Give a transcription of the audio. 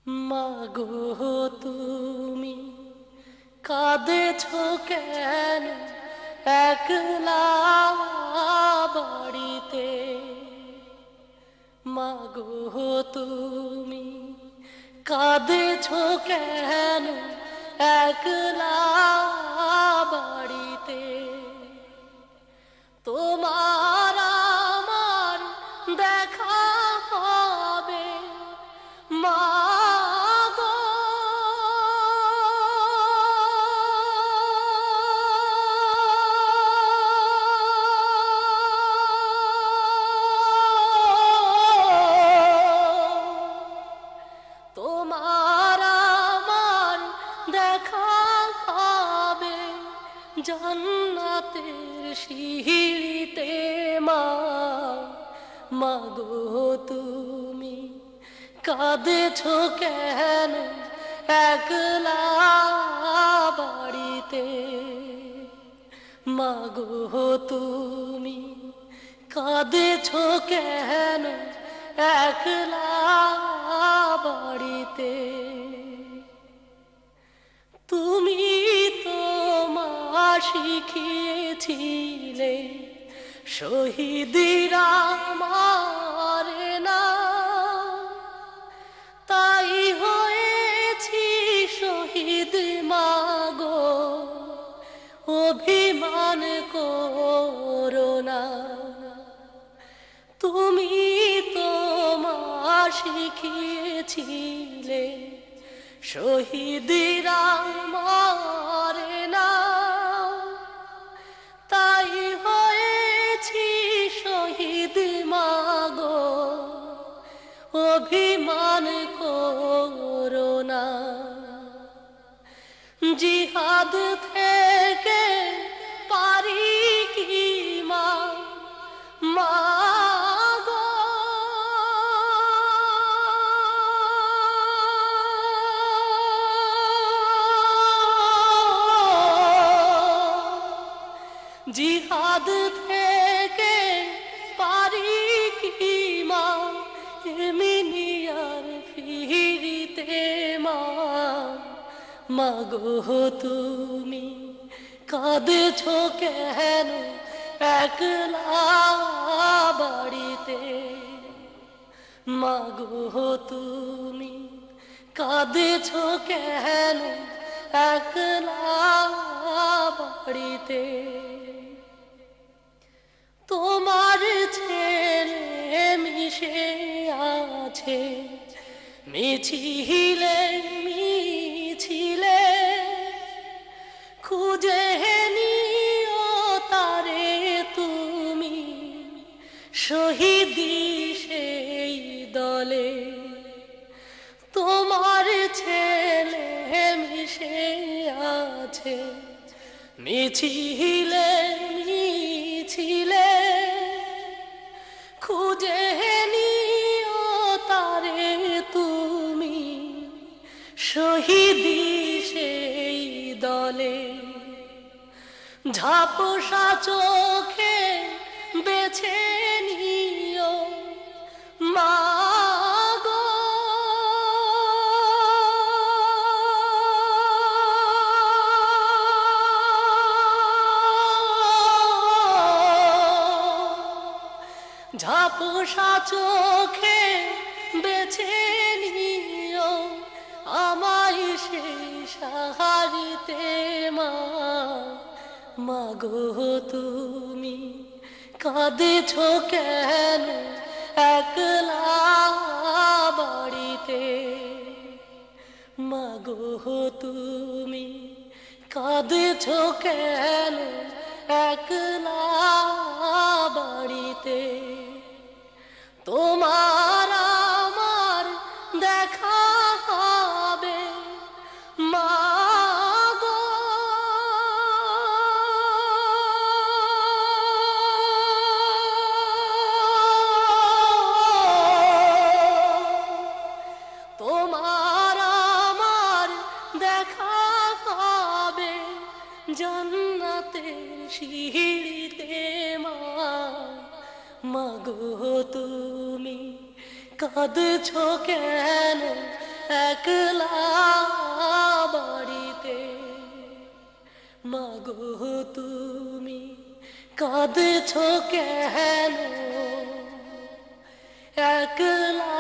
মাগো তুমি কাঁদেছো কেন একলা বাড়িতে? মাগো তুমি কাঁদেছো কেন একলা বাড়িতে? তোমার আমার দেখা হবে মাগো, তোমার আমার দেখা হবে জান্নাতের সিঁড়িতে। মাগো তুমি কাঁদেছো কেন একলা বাড়িতে? মাগো তুমি কাঁদেছো কেন একলা বাড়িতে? তুমি তো মা শিখিয়েছিলে শহীদিরা মারে না, তাই হয়েছি শহীদ মাগো, অভিমান করো না। তুমি তো মা শিখিয়েছিলে শহীদিরা মারে না, তাই হয়েছি শহীদ মাগো, অভিমান করো না। জিহাদ থেকে পারি কি মা মাগো, জিহাদ থেকে পারি কি মা এমনিয়ার ফিরিতে? মাগো তুমি কাঁদেছো কেন একলা বাড়িতে? মাগো তুমি কাঁদেছো কেন একলা বাড়িতে? তোমার ছেলে মিশে আছে মিছিলে মিছিলে, খুঁজে নিও তারে তুমি শহীদি সেই দলে। তোমার ছেলে মিশে আছে মিছিলে মিছিলে, খুঁজে নিও তারে তুমি শহীদি সেই দলে। ঝাপসা চোখে বেছে নিও মাগো, ঝাপসা চোখে বেছে নিও আমায় সেই সাহারিতে। মাগো তুমি কাঁদেছো কেন একলা বাড়িতে? মাগো তুমি কাঁদেছো কেন একলা বাড়িতে? তোমার আমার দেখা হবে মাগো, তোমার আমার দেখা হবে জান্নাতের সিঁড়িতে। মাগো তুমি কাঁদছো কেন একলা বাড়িতে। মাগো তুমি কাঁদছো কেন একলা